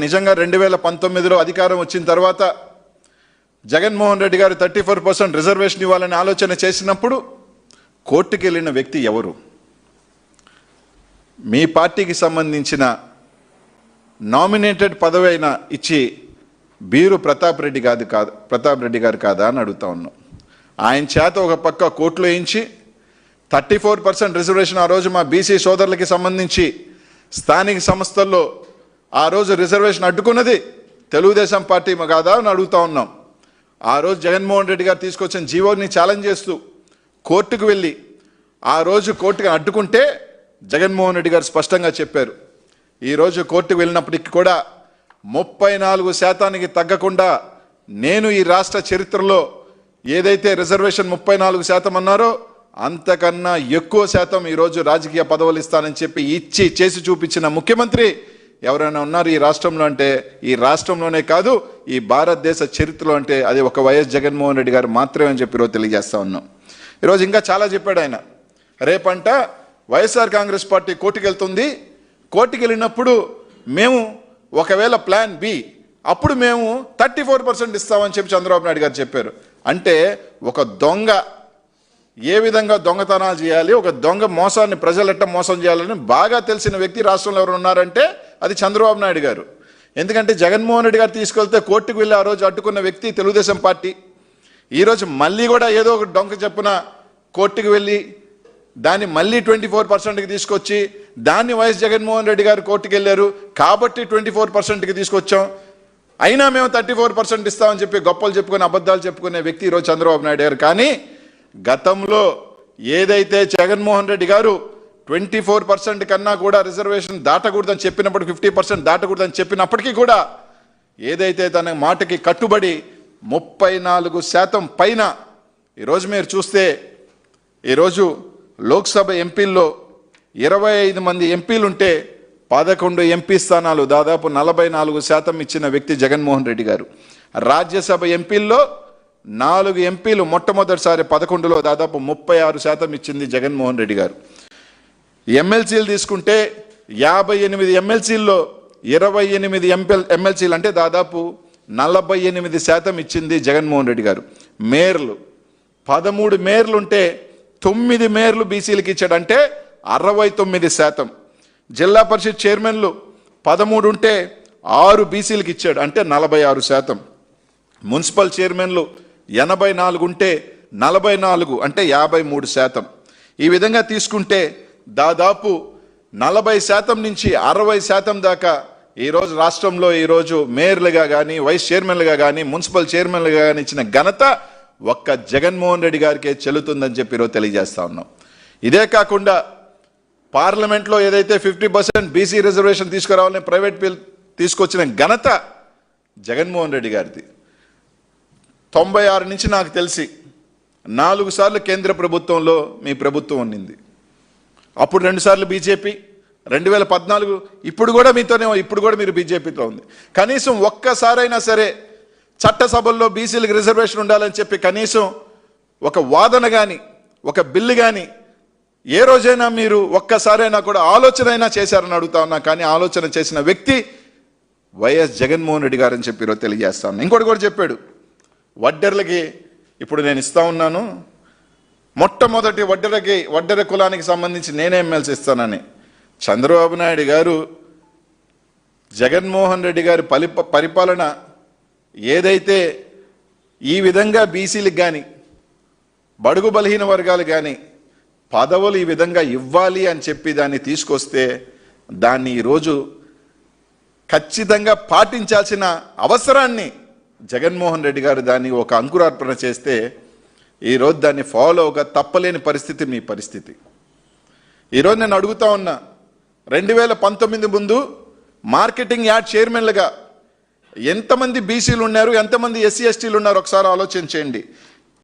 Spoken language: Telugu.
నిజంగా 2019లో అధికారం వచ్చిన తర్వాత జగన్మోహన్ రెడ్డి గారు 34% రిజర్వేషన్ ఇవ్వాలని ఆలోచన చేసినప్పుడు కోర్టుకి వెళ్ళిన వ్యక్తి ఎవరు? మీ పార్టీకి సంబంధించిన నామినేటెడ్ పదవి అయినా ఇచ్చి బీరు ప్రతాప్ రెడ్డి గారు కాదా అని అడుగుతా ఉన్నాం. ఆయన చేత ఒక పక్క కోర్టులో వేయించి 34% రిజర్వేషన్ ఆ రోజు మా బీసీ సోదరులకి సంబంధించి స్థానిక సంస్థల్లో ఆ రోజు రిజర్వేషన్ అడ్డుకున్నది తెలుగుదేశం పార్టీ కాదా అని అడుగుతా ఉన్నాం. ఆ రోజు జగన్మోహన్ రెడ్డి గారు తీసుకొచ్చిన జీవోని ఛాలెంజ్ చేస్తూ కోర్టుకు వెళ్ళి ఆ రోజు కోర్టుకు అడ్డుకుంటే జగన్మోహన్ రెడ్డి గారు స్పష్టంగా చెప్పారు. ఈరోజు కోర్టుకు వెళ్ళినప్పటికీ కూడా 34% తగ్గకుండా నేను ఈ రాష్ట్ర చరిత్రలో ఏదైతే రిజర్వేషన్ 34% అన్నారో అంతకన్నా ఎక్కువ శాతం ఈరోజు రాజకీయ పదవులు ఇస్తానని చెప్పి ఇచ్చి చేసి చూపించిన ముఖ్యమంత్రి ఎవరైనా ఉన్నారు ఈ రాష్ట్రంలో అంటే, ఈ రాష్ట్రంలోనే కాదు ఈ భారతదేశ చరిత్రలో అంటే అది ఒక వైఎస్ జగన్మోహన్ రెడ్డి గారు మాత్రమే అని చెప్పి ఈరోజు తెలియజేస్తా ఉన్నాం. ఈరోజు ఇంకా చాలా చెప్పాడు ఆయన. రేపంట వైఎస్ఆర్ కాంగ్రెస్ పార్టీ కోర్టుకు వెళ్తుంది, కోర్టుకు వెళ్ళినప్పుడు మేము ఒకవేళ ప్లాన్ బి అప్పుడు మేము 34% ఇస్తామని చెప్పి చంద్రబాబు నాయుడు గారు చెప్పారు. అంటే ఒక దొంగ ఏ విధంగా దొంగతనాలు చేయాలి, ఒక దొంగ మోసాన్ని ప్రజలు ఎట్ట మోసం చేయాలని బాగా తెలిసిన వ్యక్తి రాష్ట్రంలో ఎవరు ఉన్నారంటే అది చంద్రబాబు నాయుడు గారు. ఎందుకంటే జగన్మోహన్ రెడ్డి గారు తీసుకెళ్తే కోర్టుకు వెళ్ళి ఆ రోజు అడ్డుకున్న వ్యక్తి తెలుగుదేశం పార్టీ. ఈరోజు మళ్ళీ కూడా ఏదో ఒక డొంక చెప్పున కోర్టుకు వెళ్ళి దాన్ని మళ్ళీ 24%కి తీసుకొచ్చి దాన్ని వైఎస్ జగన్మోహన్ రెడ్డి గారు కోర్టుకు వెళ్ళారు కాబట్టి 24%కి తీసుకొచ్చాం, అయినా మేము 34% ఇస్తామని చెప్పి గొప్పలు చెప్పుకునే అబద్ధాలు చెప్పుకునే వ్యక్తి ఈరోజు చంద్రబాబు నాయుడు గారు. కానీ గతంలో ఏదైతే జగన్మోహన్ రెడ్డి గారు 24% కన్నా కూడా రిజర్వేషన్ దాటకూడదని చెప్పినప్పుడు 50% దాటకూడదని చెప్పినప్పటికీ కూడా ఏదైతే తన మాటకి కట్టుబడి 34% పైన ఈరోజు మీరు చూస్తే ఈరోజు లోక్సభ ఎంపీల్లో 25 మంది ఎంపీలుంటే 11 ఎంపీ స్థానాలు దాదాపు 44% ఇచ్చిన వ్యక్తి జగన్మోహన్ రెడ్డి గారు. రాజ్యసభ ఎంపీల్లో 4 ఎంపీలు మొట్టమొదటిసారి 11లో దాదాపు 36% ఇచ్చింది జగన్మోహన్ రెడ్డి గారు. ఎమ్మెల్సీలు తీసుకుంటే 58 ఎమ్మెల్సీల్లో 28 ఎమ్మెల్సీలు అంటే దాదాపు 48% ఇచ్చింది జగన్మోహన్ రెడ్డి గారు. మేయర్లు 13 మేయర్లు ఉంటే 9 మేయర్లు బీసీలకు ఇచ్చాడంటే 69%. జిల్లా పరిషత్ చైర్మన్లు 13 ఉంటే 6 బీసీలకు ఇచ్చాడు అంటే 46%. మున్సిపల్ చైర్మన్లు 84 ఉంటే 44 అంటే 53%. ఈ విధంగా తీసుకుంటే దాదాపు 40% నుంచి 60% దాకా ఈరోజు రాష్ట్రంలో ఈరోజు మేయర్లుగా కానీ వైస్ చైర్మన్లుగా కానీ మున్సిపల్ చైర్మన్లుగా కానీ ఇచ్చిన ఘనత ఒక్క జగన్మోహన్ రెడ్డి గారికే చెల్లుతుందని చెప్పి ఈరోజు తెలియజేస్తా ఉన్నాం. ఇదే కాకుండా పార్లమెంట్లో ఏదైతే 50% బీసీ రిజర్వేషన్ తీసుకురావాలని ప్రైవేట్ బిల్ తీసుకొచ్చిన ఘనత జగన్మోహన్ రెడ్డి గారిది. 96 నుంచి నాకు తెలిసి 4 సార్లు కేంద్ర ప్రభుత్వంలో మీ ప్రభుత్వం ఉన్నింది. అప్పుడు 2 సార్లు బీజేపీ, 2014 ఇప్పుడు కూడా మీతోనే, ఇప్పుడు కూడా మీరు బీజేపీతో ఉంది. కనీసం ఒక్కసారైనా సరే చట్టసభల్లో బీసీలకు రిజర్వేషన్ ఉండాలని చెప్పి కనీసం ఒక వాదన కానీ ఒక బిల్లు కానీ ఏ రోజైనా మీరు ఒక్కసారైనా కూడా ఆలోచన అయినా చేశారని అడుగుతా ఉన్నా. కానీ ఆలోచన చేసిన వ్యక్తి వైఎస్ జగన్మోహన్ రెడ్డి గారు అని చెప్పి ఈరోజు తెలియజేస్తా ఉన్నా. ఇంకోటి కూడా చెప్పాడు, వడ్డెర్లకి ఇప్పుడు నేను ఇస్తా ఉన్నాను, మొట్టమొదటి వడ్డెర కులానికి సంబంధించి నేనే ఎమ్మెల్సీ ఇస్తానని. చంద్రబాబు నాయుడు గారు జగన్మోహన్ రెడ్డి గారి పరిపాలన ఏదైతే ఈ విధంగా బీసీలకు కానీ బడుగు బలహీన వర్గాలు కానీ పదవులు ఈ విధంగా ఇవ్వాలి అని చెప్పి దాన్ని తీసుకొస్తే దాన్ని ఈరోజు ఖచ్చితంగా పాటించాల్సిన అవసరాన్ని జగన్మోహన్ రెడ్డి గారు దాన్ని ఒక అంకురార్పణ చేస్తే ఈరోజు దాన్ని ఫాలో అవగా తప్పలేని పరిస్థితి మీ పరిస్థితి. ఈరోజు నేను అడుగుతా ఉన్నా, 2019 ముందు మార్కెటింగ్ యార్డ్ చైర్మన్లుగా ఎంతమంది బీసీలు ఉన్నారు, ఎంతమంది ఎస్సీ ఎస్టీలు ఉన్నారు ఒకసారి ఆలోచన చేయండి.